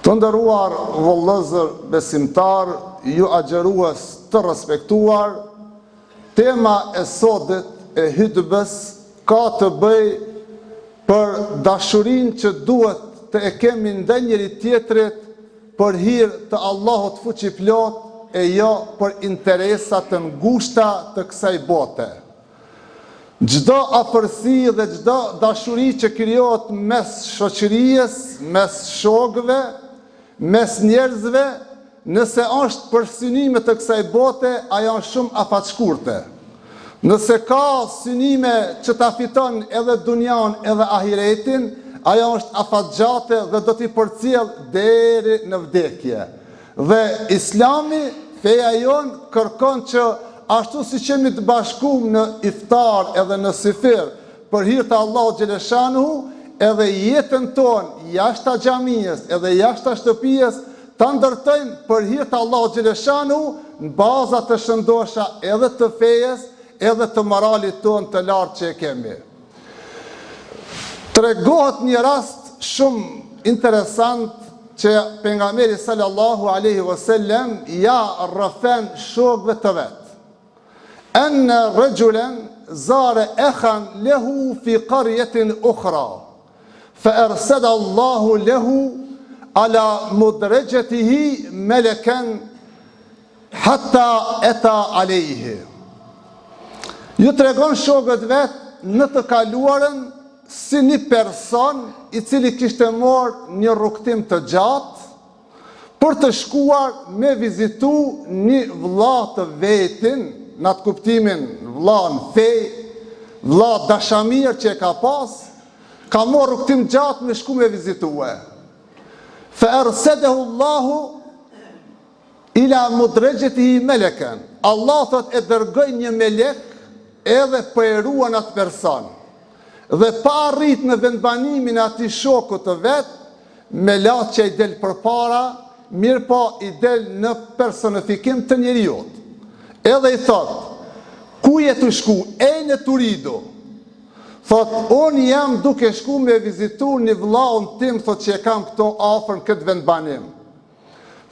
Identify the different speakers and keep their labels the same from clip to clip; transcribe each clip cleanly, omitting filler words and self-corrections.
Speaker 1: Të nderuar vëllezër besimtar, ju agjerues të respektuar, tema e sotit e hutbes ka të bëj për dashurinë që duhet të e kemi ndaj njëri tjetrit për hir të Allahut fuqiplot e jo për interesa të ngushta të kësaj bote. Çdo afërsi dhe çdo dashuri që krijohet mes shoqërisë, mes shokëve, mes njerëzve, nëse është për synime të kësaj bote, ajo është shumë afatshkurte. Nëse ka synime që ta fiton edhe dunjan edhe ahiretin, ajo është afatgjate dhe do t'i përcjell deri në vdekje. Dhe Islami, feja jonë, kërkon që ashtu si qemi të bashkum në iftar edhe në sifir për hir të Allahut xhaleshanuhu, edhe jetën tonë jashtë xhamisë edhe jashtë shtëpisë ta ndërtojmë për hir të Allahut xhaleshanuhu në baza të shëndosha edhe të fejes edhe të moralit tonë të lartë që e kemi. Tregohet një rast shumë interesant që pejgamberi sallallahu alaihi wasallam ja rrëfen shokëve të vet. أن رجلا زار أخا له في قرية أخرى فأرسل الله له على مدرجته ملكا حتى أتى عليه. Ju tregon shokët vet në të kaluarën si një person i cili kishte marrë një rrugtim të gjatë për të shkuar me vizitu një vëlla të vetin, në atë kuptimin vëlla në fej, vëlla dashamir që e ka pas, ka marrë rrugtim gjatë me shku me vizitue. Fa arsalahu Allahu ila mudrejetihi meleken. Allah thot e dërgoj një melek edhe për e ruan atë person. Dhe pa arrit në vendbanimin ati shokut të vetë, me latë që i del për para, mirë pa i del në personifikim të njeriut. Edhe i thot, ku je të shku? Ejnë të rido. Thot, unë jam duke shku me vizitur një vllaun tim, thot që e kam këto afër në këtë vendbanim.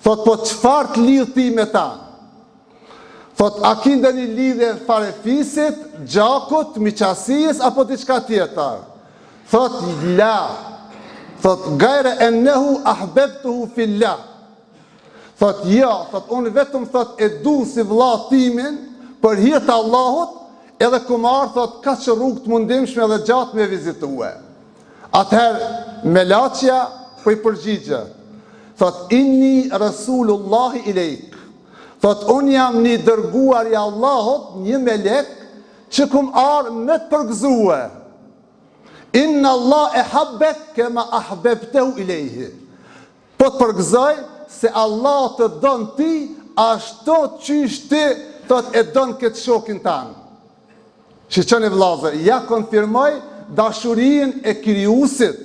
Speaker 1: Thot, po çfarë të lidh ti me ta? Thot, a ki ndonjë lidhje farefisit, gjakut, miqësisë apo diçka tjetër? Thot, la. Thot, gajre ennehu ahbebtuhu fillah. Thot, ja, thot, unë vetëm thot e du si vëlla timin për hir të Allahut, edhe ku marr thot ka që rrugë të mundimshme edhe gjatë me vizitue. Atëherë melaçja po i përgjigje. Thot, inni rasulullahi ilejk. Thot, unë jam një dërguar i Allahut, një melek që kum ardhur me të përgëzue. Inna Allah e habbek kema ahbebtehu ilejhi. Po të përgëzoj se Allah të don ti, ashtu qysh ti thot e don këtë shokin tanë. Shiqoni vëllezër, ja konfirmoj dashurinë e krijuesit.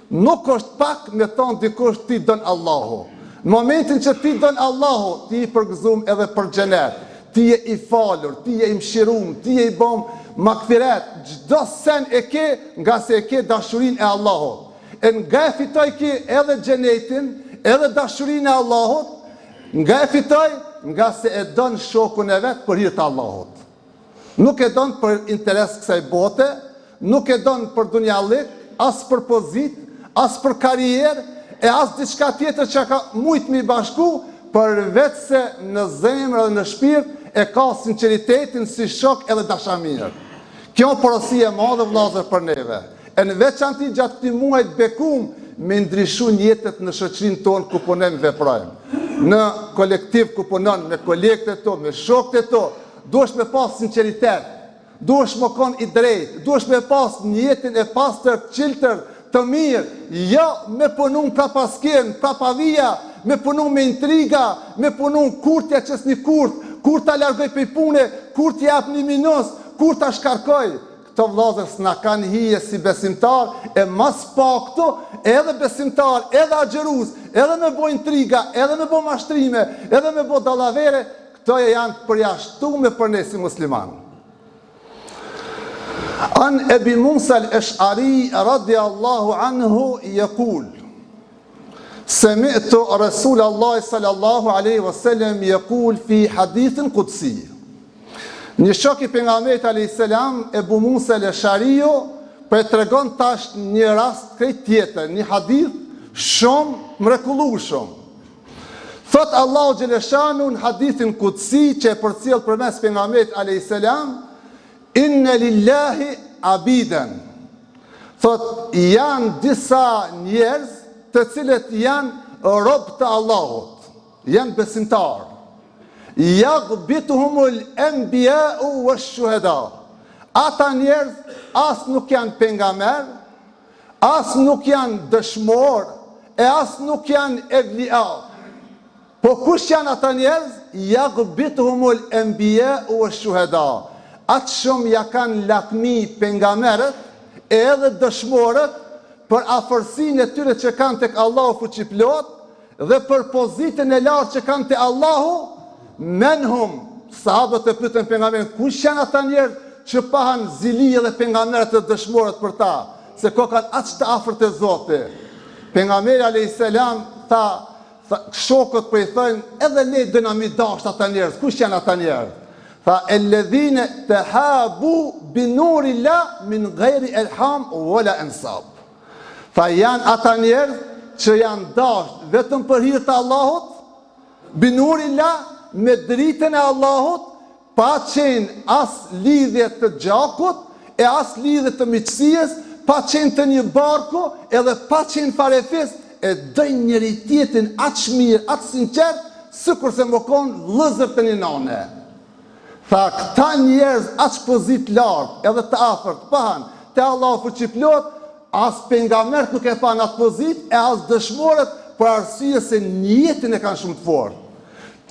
Speaker 1: Nuk është pak me thonë dikush ti don Allahu. Në momentin që ti don Allahu, ti i përgëzum edhe për xhenet. Ti je i falur, ti je i mëshirum, ti je i bom makfiret. Çdo sen e ke nga se e ke dashurinë e Allahut. E nga e fitoj ki edhe xhenetin, edhe dashurinë e Allahut, nga e fitoj, nga se e don shokun e vet për hir të Allahut. Nuk e don për interes kësaj bote, nuk e don për dunjallik, as për pozit, as për karrierë, e as diçka tjetër që ka mujt me bashku, përveç se në zemër dhe në shpirt e ka sinqeritetin si shok edhe dashamir. Kjo porosi e madhe vëllezër për neve. E në veçanti gjatë këtij muajit bekum me ndryshu jetët në shoqërinë tonë ku punojmë veprojmë. Në kolektiv ku punon me kolegët to, me shokët to, duhesh me pas sinqeritet, duhesh me kon i drejtë, duhesh me pas një jetën e pastër, çiltër, të mirë, jo me punun prapa skën, prapa vija, me punun me intriga, me punun kur t'ja qes një kur t'a largoj për pune, kur t'ja jap një minus, kur t'a shkarkoj. Këto vëllezër s'na kanë hije si besimtar, e mas pakto, edhe besimtar, edhe agjerus, edhe me bo intriga, edhe me bo mashtrime, edhe me bo dallavere, këto janë të përjashtume për ne si musliman. An Ebi Musa al-Ash'ari radiyallahu anhu yaqul Sami'tu Rasul Allah sallallahu alaihi wasallam yaqul fi hadithin qudsi. Një shok I pejgamberit alayhis salam, Ebu Musa al-Ashariu, po e tregon tash një rast krejt tjetër, një hadith shumë mrekullueshëm. Thot Allahu xhaleshanu në hadithin qudsi që e përcjell përmes pejgamberit alayhis salam, inna lillahi abidan. Thot janë disa njerëz të cilët janë rob të Allahut, janë besimtarë. Yaghbituhumul anbiya'u wash-shuhada. Ata njerëz as nuk janë pejgamber, as nuk janë dëshmor, e as nuk janë evlia. Po kush janë ata njerëz? Yaghbituhumul anbiya'u wash-shuhada. Atë shumë ja kanë lakmi pejgamberët e edhe dëshmorët për afërsinë e tyre që kanë tek Allahu fuqiplot dhe për pozitën e lartë që kanë te Allahu. Menhum, sahabët e pyetën pejgamberin, kush janë ata njerëz që pahan zilije dhe pejgamberët e dëshmorët për ta, se ko kanë aq të afërt e Zotit. Pejgamberi alayhis salam tha shokët po I thënë, edhe ne do na mi dash ata njerëz. Kush janë ata njerëz? Tha alladhina tahabu binurillah min ghairi ilham wala ansab. Tha janë ata njerëz që janë dash vetëm për hir të Allahut, binurillah, me dritën e Allahut, pa qenë as lidhje të gjakut, e as lidhje të miqësisë, pa qenë të një barku, edhe pa qenë farefis, e dojnë njëri tjetrin aq mirë, aq sinqert, sikur se më konë vëllezër të një nane. Tha, këta njerëz aq pozit lartë, edhe të afërt, pahan, te Allahu fuqiplot, as pejgambert nuk e pan atë pozit, e as dëshmorët, për arsye se njetin e kanë shumë të fortë.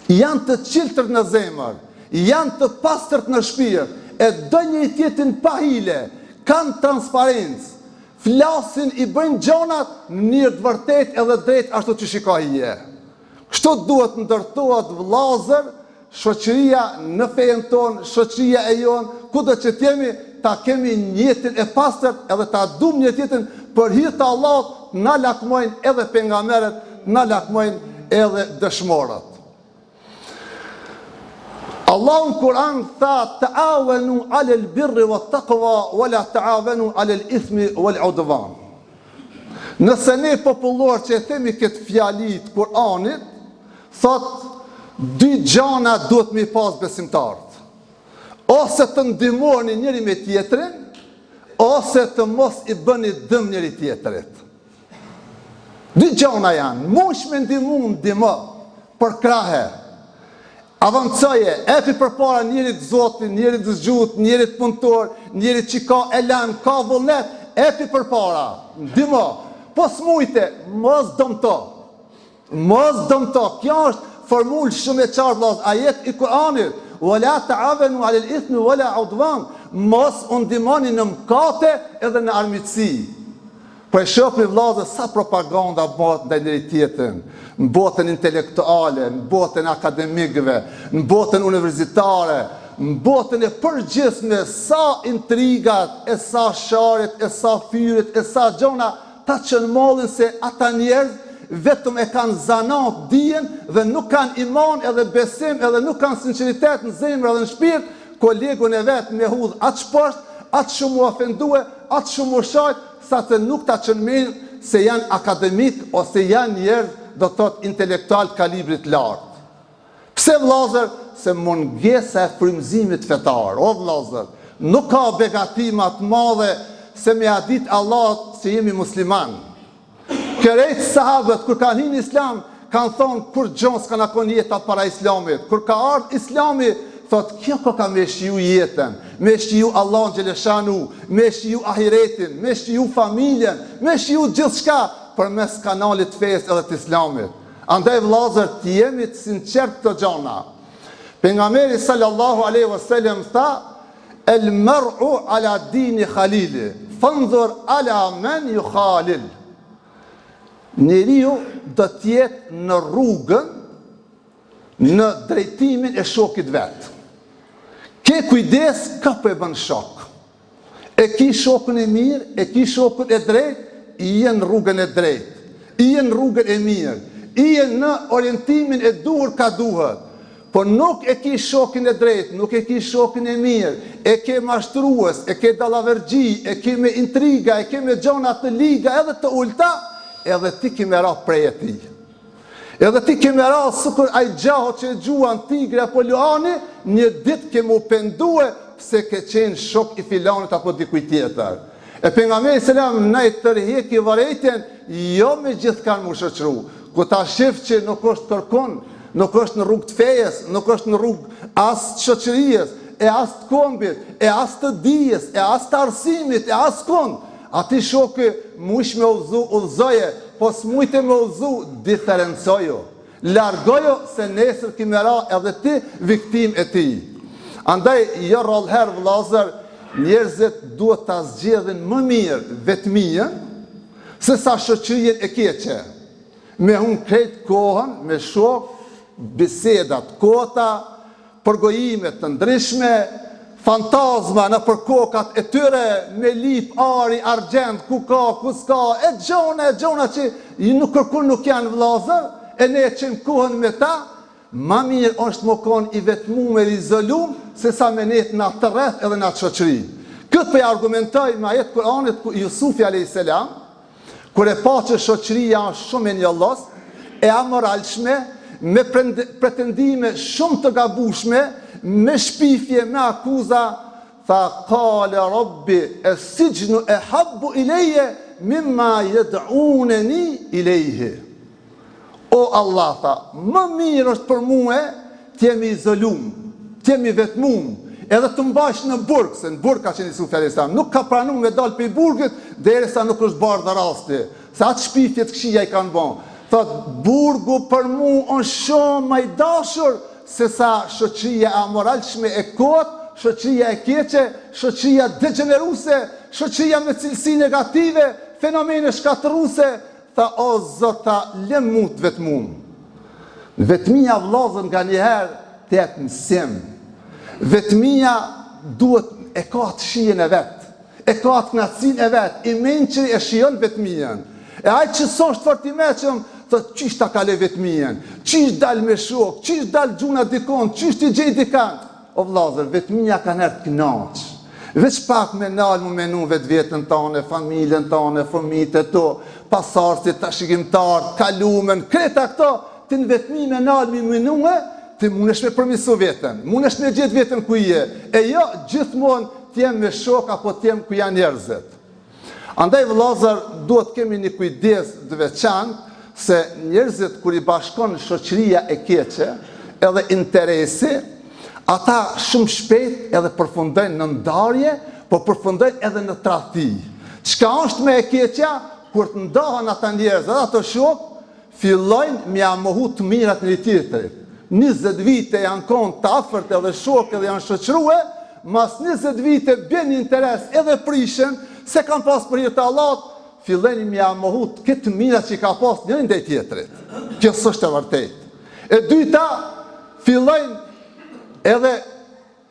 Speaker 1: Janë të qiltërt në zemër, janë të pastërt në shpirt, e do një tjetrin pa hile, kanë transparencë, flasin I bëjnë gjonat në mënyrë të vërtetë edhe drejt ashtu që shikojë. Kështu duhet ndërtohet vëllazër, shoqëria në fejen tonë, shoqëria e jonë, kudo që t'jemi, ta kemi njëtin e pastërt edhe ta duam një tjetrin për hir të Allahut, na lakmojnë edhe pejgamberët, na lakmojnë edhe dëshmorët. Allahu në Kur'an tha, ta'awanu 'alal birri wat taqwa wala ta'awanu 'alal ithmi wal 'udwan. Nëse ne popullor që e themi këtë fjalit Kur'anit, thot dy gjana duhet me pas besimtarët. Ose të ndihmoni njëri me tjetrin, ose të mos I bëni dëm njëri tjetrit. Dy gjana janë, mush me ndihmo për krahe. Avancoje, epi përpara njerit Zotin, njerit zgjut, njerit punëtor, njerit që ka elan, ka vullnet, epi përpara, ndihmo. Po s'mujte, mos dëmto. Mos dëmto. Kjo është formulë shumë e qartë, vëllazë, ajet I Kur'anit. Wala ta'awanu 'alal ithmi wala 'udwan. Mos u ndihmoni në mëkate edhe në armiqësi. Po e shohni vëllazë sa propaganda bëhet ndaj njëri tjetrin, në botën intelektuale, në botën akademikëve, në botën universitare, në botën e përgjithshme, sa intrigat, e sa sharet, e sa fyret, e sa gjona, ta qënmollin se ata njerëz vetëm e kanë zanat dijen dhe nuk kanë iman edhe besim edhe nuk kanë sinqeritet në zemër edhe në shpirt, kolegun e vet me hudh atë poshtë, atë shumë u ofendue, atë shumë u shajt, sa të nuk ta qënmin se janë akademik ose janë njerëz do të thotë intelektual kalibrit lartë. Pse vëllazër? Se mungesa e frymëzimit fetar. O vëllazër, nuk ka begati më të madhe se me ia ditë Allahut se jemi musliman. Kërejt sahabët kur kanë hyrë në Islam kanë thonë kur gjon s'ka na kon jeta para Islamit. Kur ka ardhur Islami, thot kjo ka me shiju jetën, me shiju Allahun xhaleshanu, me shiju ahiretin, me shiju familjen, me shiju gjithçka përmes kanalit të fesë edhe të Islamit. Andaj vëllazër, të jemi të sinqert të gjona. Pejgamberi sallallahu alaihi wasallam tha, el mar'u ala dini khalili, fanzur ala man yukhalil. Njeriu do të jetë në rrugën, në drejtimin e shokit vet. Ke kujdes ka po e bën shok. E ki shokun e mirë, e ki shokun e drejt, I jenë rrugën e drejt. ije në rrugën e mirë, ije në orientimin e duhur ka duhet, po nuk e ki shokin e drejtë, nuk e ki shokin e mirë, e ke mashtrues, e ke dallavergji, e ke me intriga, e ke me gjona të liga edhe të ulta, edhe ti ki me ra prej e ti. Edhe ti ke me ra sukur ai gjaho që e gjuan tigre apo luani, një dit ke mu pendue pse ke qenë shok i filanit apo dikuj tjetër. E pejgamberi selam na i tërheqi varrejtjen, jo me gjithë kanë mu shoqëru. Ku ta shif që nuk është kërkon, nuk është në rrugë të fejes, nuk është në rrugë as të shoqërisë, e as të kombit, e as të dijes, e as të arsimit, e as kund. Ati shoku mush me udhëzoje, po s'mujte me udhëzu, diferencojo. Largojo se nesër ki me ra edhe ti viktim e ti. Andaj, jo rallëherë vëllazër, njerëzit duhet ta zgjedhin më mirë vetmijën, se sa shoqërien e keqe. Me hun krejt kohën, me shok, bisedat kota, përgojimet të ndryshme, fantazma në përkokat e tyre, me lip, ari, argjend, ku ka, ku s'ka, e gjona që nuk kërkun nuk janë vëllazër, e ne qenë kohën me ta, ma mirë është më konë i vetmum e izolum, se sa me net në të rreth edhe në të shoqëri. Këtë për argumentoj me ajet Kur'anit ku Jusufi a.s. Kur e pa që shoqëria është shumë e njollos, e amoralshme, me pretendime shumë të gabushme, me shpifje, me akuza, tha kale rabbi e sijnu e habbu i leje, mimma jed'uneni i leje. O Allah, tha, më mirë është për muë, t'jemi izolum, t'jemi vetmum, edhe të mbash në burg, se në burg ka qenë Jusufi a.s. Nuk ka pranu me dalë për i burgit, derisa nuk është barë dhe rasti. Se atë shpifjet këshia i kanë bon. Thot, burgu për mu është shumë ma i dashur, se sa shoqëria amoralshme e kot, shoqëria e keqe, shoqëria degeneruse, shoqëria me cilësi negative, fenomene shkatëruse, tha o zota lemut vetmum. Vetmia vllazër nga njëherë të jetë mësim. Vetmia duhet e ka të shijen e vetë, e ka të knatësin e vetë, i menqëri e shijon vetmien. E ajë që sështë fort i meqëm, thot qisht ta kale vetmien, qisht dal me shok, qisht dal gjuna dikon, qisht i gjej dikan. O vllazër, vetmia ka nërë të knaqë. Veç pak me nalë mu menu vetë vetën tane, familjen tane, fëmijët e to, pasarësit, tashikimtarët, kalumen, kreta këto, të në vetmi me nalë mi menue, të munesh me përmisu vetën, munesh me gjithë vetën ku je, e jo gjithmonë t'jem me shok apo t'jem ku janë njerëzit. Andaj vëllazër, duhet kemi një kujdes të veçantë, se njerëzit kur i bashkon shoqëria e keqe, edhe interesi, ata shumë shpejt edhe përfundojnë në ndarje, po përfundojnë edhe në tradhti. Çka është me e keqja, kur të ndahen ata njerëz, edhe ato shok, fillojnë me mohu të mirat në tjetrit. 20 vite janë konë të afërt edhe shok edhe janë shoqërue, mas 20 vite bjen interes edhe prishen, se kanë pas për hir të Allahut, fillojnë me mohu këtë mirat që ka pas njëri ndaj tjetrit. Kjo s'është e vërtetë. E dyta, fillojnë edhe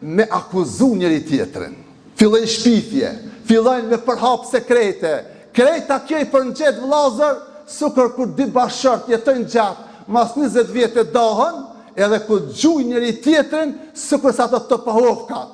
Speaker 1: me akuzu njëri tjetrin. Fillojnë shpifje, fillojnë me përhap sekrete. Krejta kjo i përngjet vllazër, sukur kur dy bashkët jetojnë gjatë, mas 20 vjetë dahën, edhe kur gjuj njëri tjetrin, sukur sa të pahovkat.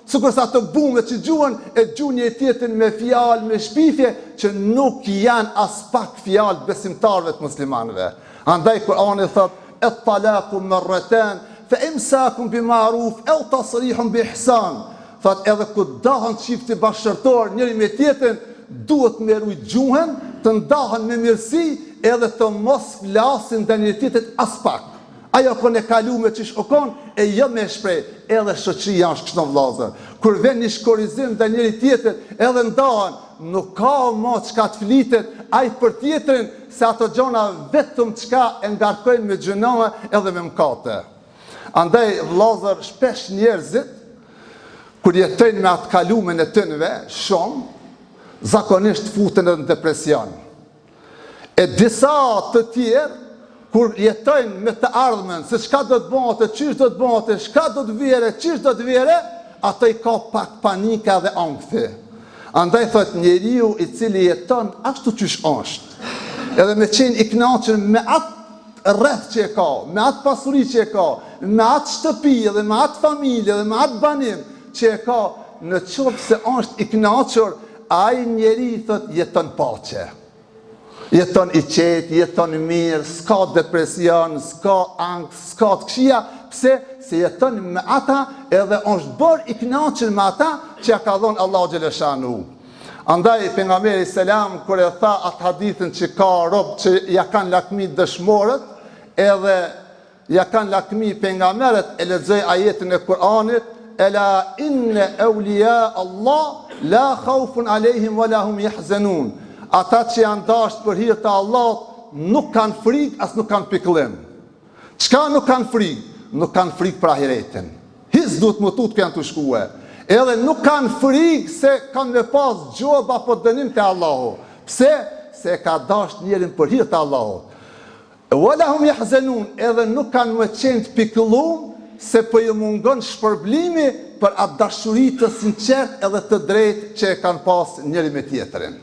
Speaker 1: Sukur sa të bume që gjuën, e gjuj njëri tjetrin me fjalë, me shpifje, që nuk janë as pak fjalë besimtarëve të muslimanëve. Andaj Kur'ani thot, et-talaku marratan, fa imsakun bi ma'ruf aw tasrihun bi ihsan. Thot edhe ku dahen çifti bashkëtor njëri me tjetrin, duhet me ruaj gjuhën, të ndahen me mirësi, edhe të mos flasin ndaj njëri tjetrit as pak. Ajo kon e kalume qish o kon, e jo me shprej, edhe shoqëria është kështu vllazër. Kur vjen një shkorizim ndaj njëri tjetrit, edhe ndahen, nuk ka më çka të flitet ai për tjetrin, se ato gjona vetëm çka e ngarkojnë me gjënoa edhe me mëkate. Andaj vllazër, shpesh njerëzit kur jetojnë me atë kalumen e tënve, shumë, zakonisht futen edhe në depresion. E disa të tjerë, kur jetojnë me të ardhmen, se çka do të bëhet, çish do të bëhet, çka do të vjere, çish do të vjere, ato i ka pak panika dhe ankthi. Andaj thot njeriu i cili jeton ashtu çish është, edhe me qenë i kënaqur me atë rreth që e ka, me atë pasuri që e ka, me atë shtëpi dhe me atë familje dhe me atë banim që e ka, në qoftë se është i kënaqur, ai njeri thot jeton paqe. Jeton i qetë, jeton mirë, s'ka depresion, s'ka angst, s'ka të këqija, pse? Se jeton me ata edhe është bërë i kënaqur me ata që ja ka dhënë Allahu xhaleshanu. Andaj pejgamberi selam kur e tha atë hadithin që ka rob që ja kanë lakmi dëshmorët, edhe ja kanë lakmi pejgamberët, e lexoj ajetin e Kuranit, ela inna awliya Allah la khawfun alehim wala hum yahzanun. Ata që janë dashur për hir të Allahut nuk kanë frikë as nuk kanë pikëllim. Çka nuk kanë frikë? Nuk kanë frikë për ahiretin. Hiç duhet më tutje janë të shkuë. Edhe nuk kanë frikë se kanë me pas gjob apo dënim të Allahu. Pse? Se ka dashur njerin për hir të Allahut. Wala hum yahzanun, edhe nuk kanë më qenë të pikëllum se po ju mungon shpërblimi për atë dashuri të sinqert edhe të drejtë që e kanë pas njëri me tjetrin.